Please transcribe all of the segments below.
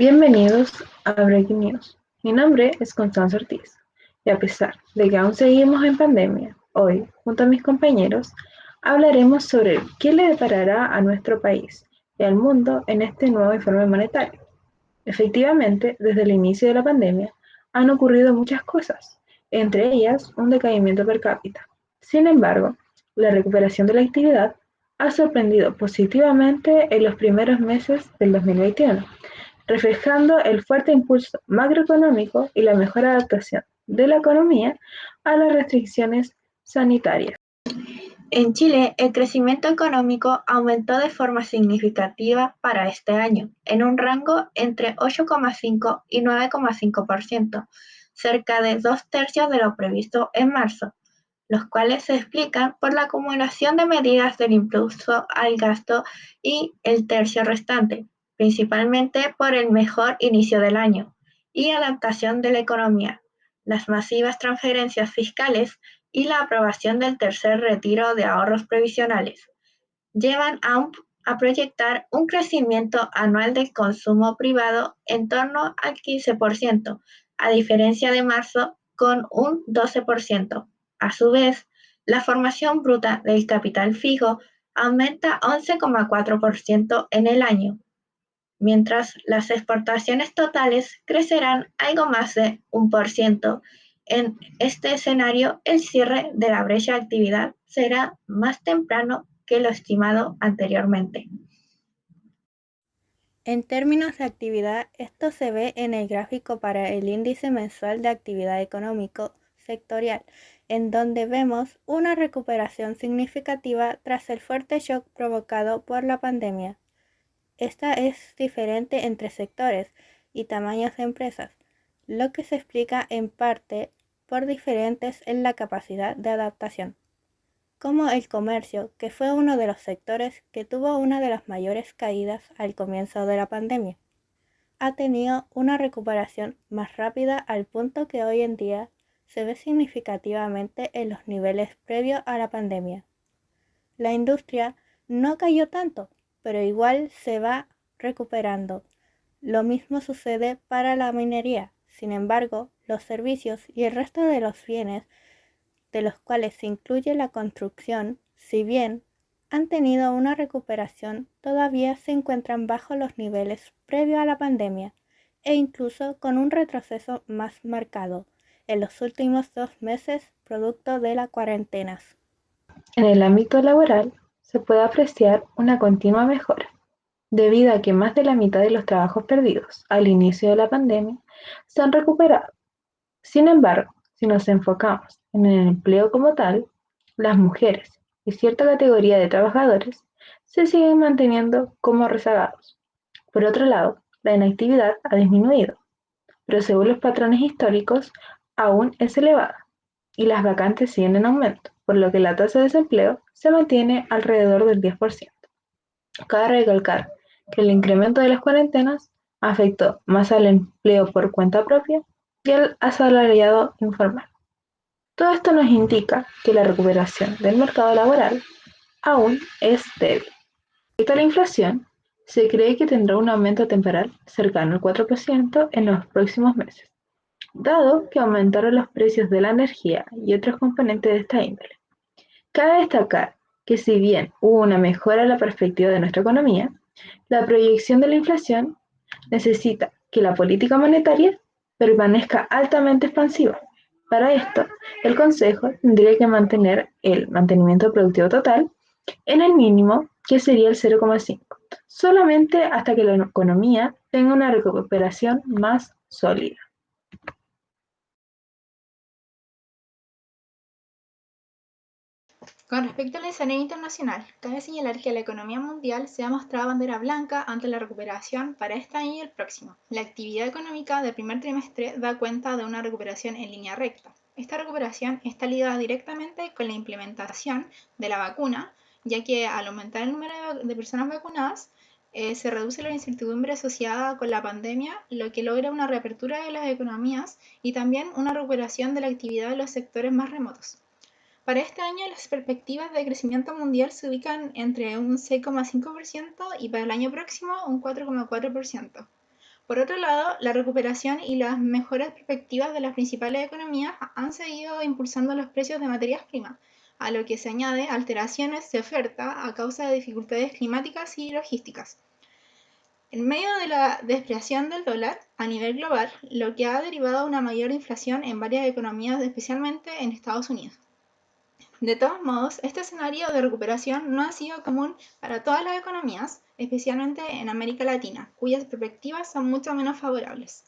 Bienvenidos a Breaking News. Mi nombre es Constanza Ortiz y a pesar de que aún seguimos en pandemia, hoy, junto a mis compañeros, hablaremos sobre qué le deparará a nuestro país y al mundo en este nuevo informe monetario. Efectivamente, desde el inicio de la pandemia han ocurrido muchas cosas, entre ellas un decaimiento per cápita. Sin embargo, la recuperación de la actividad ha sorprendido positivamente en los primeros meses del 2021, reflejando el fuerte impulso macroeconómico y la mejor adaptación de la economía a las restricciones sanitarias. En Chile, el crecimiento económico aumentó de forma significativa para este año, en un rango entre 8,5 y 9,5%, cerca de 2/3 de lo previsto en marzo, los cuales se explican por la acumulación de medidas del impulso al gasto y el tercio restante, principalmente por el mejor inicio del año y adaptación de la economía, las masivas transferencias fiscales y la aprobación del tercer retiro de ahorros previsionales llevan a proyectar un crecimiento anual del consumo privado en torno al 15%, a diferencia de marzo con un 12%. A su vez, la formación bruta del capital fijo aumenta 11,4% en el año, mientras las exportaciones totales crecerán algo más de 1%. En este escenario, el cierre de la brecha de actividad será más temprano que lo estimado anteriormente. En términos de actividad, esto se ve en el gráfico para el índice mensual de actividad económico sectorial, en donde vemos una recuperación significativa tras el fuerte shock provocado por la pandemia. Esta es diferente entre sectores y tamaños de empresas, lo que se explica en parte por diferentes en la capacidad de adaptación, como el comercio, que fue uno de los sectores que tuvo una de las mayores caídas al comienzo de la pandemia. Ha tenido una recuperación más rápida al punto que hoy en día se ve significativamente en los niveles previos a la pandemia. La industria no cayó tanto, pero igual se va recuperando. Lo mismo sucede para la minería. Sin embargo, los servicios y el resto de los bienes, de los cuales se incluye la construcción, si bien han tenido una recuperación, todavía se encuentran bajo los niveles previos a la pandemia e incluso con un retroceso más marcado en los últimos 2 meses producto de las cuarentenas. En el ámbito laboral, se puede apreciar una continua mejora, debido a que más de la mitad de los trabajos perdidos al inicio de la pandemia se han recuperado. Sin embargo, si nos enfocamos en el empleo como tal, las mujeres y cierta categoría de trabajadores se siguen manteniendo como rezagados. Por otro lado, la inactividad ha disminuido, pero según los patrones históricos aún es elevada y las vacantes siguen en aumento, por lo que la tasa de desempleo se mantiene alrededor del 10%. Cabe recalcar que el incremento de las cuarentenas afectó más al empleo por cuenta propia y al asalariado informal. Todo esto nos indica que la recuperación del mercado laboral aún es débil. Respecto a la inflación, se cree que tendrá un aumento temporal cercano al 4% en los próximos meses, dado que aumentaron los precios de la energía y otros componentes de esta índole. Cabe destacar que si bien hubo una mejora en la perspectiva de nuestra economía, la proyección de la inflación necesita que la política monetaria permanezca altamente expansiva. Para esto, el Consejo tendría que mantener el mantenimiento productivo total en el mínimo, que sería el 0,5, solamente hasta que la economía tenga una recuperación más sólida. Con respecto al escenario internacional, cabe señalar que la economía mundial se ha mostrado bandera blanca ante la recuperación para este año y el próximo. La actividad económica del primer trimestre da cuenta de una recuperación en línea recta. Esta recuperación está ligada directamente con la implementación de la vacuna, ya que al aumentar el número de personas vacunadas, se reduce la incertidumbre asociada con la pandemia, lo que logra una reapertura de las economías y también una recuperación de la actividad de los sectores más remotos. Para este año, las perspectivas de crecimiento mundial se ubican entre un 6,5% y para el año próximo un 4,4%. Por otro lado, la recuperación y las mejores perspectivas de las principales economías han seguido impulsando los precios de materias primas, a lo que se añade alteraciones de oferta a causa de dificultades climáticas y logísticas. En medio de la depreciación del dólar a nivel global, lo que ha derivado a una mayor inflación en varias economías, especialmente en Estados Unidos. De todos modos, este escenario de recuperación no ha sido común para todas las economías, especialmente en América Latina, cuyas perspectivas son mucho menos favorables.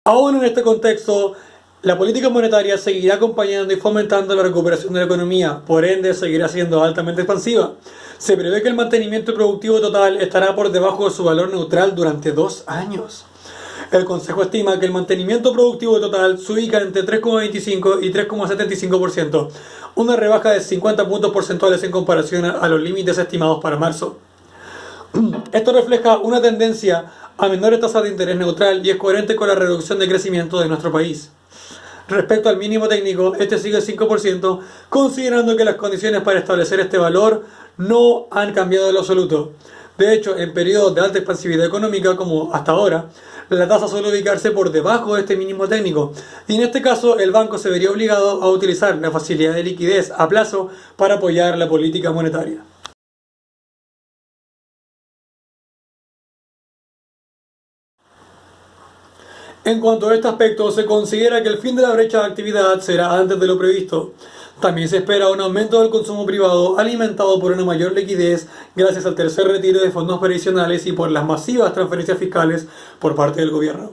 Aún en este contexto, la política monetaria seguirá acompañando y fomentando la recuperación de la economía, por ende seguirá siendo altamente expansiva. Se prevé que el mantenimiento productivo total estará por debajo de su valor neutral durante 2 años. El Consejo estima que el mantenimiento productivo total se ubica entre 3,25 y 3,75%, una rebaja de 50 puntos porcentuales en comparación a los límites estimados para marzo. Esto refleja una tendencia a menores tasas de interés neutral y es coherente con la reducción de crecimiento de nuestro país. Respecto al mínimo técnico, este sigue 5%, considerando que las condiciones para establecer este valor no han cambiado en lo absoluto. De hecho, en periodos de alta expansividad económica, como hasta ahora, la tasa suele ubicarse por debajo de este mínimo técnico, y en este caso el banco se vería obligado a utilizar la facilidad de liquidez a plazo para apoyar la política monetaria. En cuanto a este aspecto, se considera que el fin de la brecha de actividad será antes de lo previsto. También se espera un aumento del consumo privado alimentado por una mayor liquidez gracias al tercer retiro de fondos previsionales y por las masivas transferencias fiscales por parte del gobierno.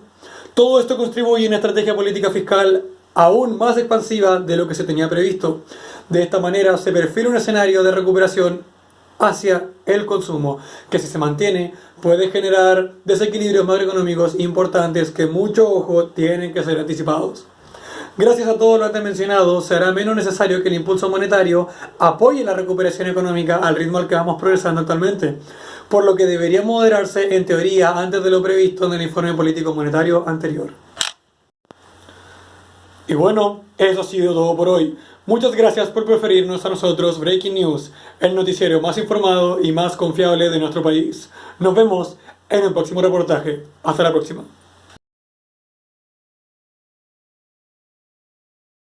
Todo esto contribuye a una estrategia política fiscal aún más expansiva de lo que se tenía previsto. De esta manera se perfila un escenario de recuperación hacia el consumo, que si se mantiene puede generar desequilibrios macroeconómicos importantes que mucho ojo tienen que ser anticipados. Gracias a todo lo antes mencionado, será menos necesario que el impulso monetario apoye la recuperación económica al ritmo al que vamos progresando actualmente, por lo que debería moderarse en teoría antes de lo previsto en el informe político monetario anterior. Y bueno, eso ha sido todo por hoy. Muchas gracias por preferirnos a nosotros Breaking News, el noticiero más informado y más confiable de nuestro país. Nos vemos en el próximo reportaje. Hasta la próxima.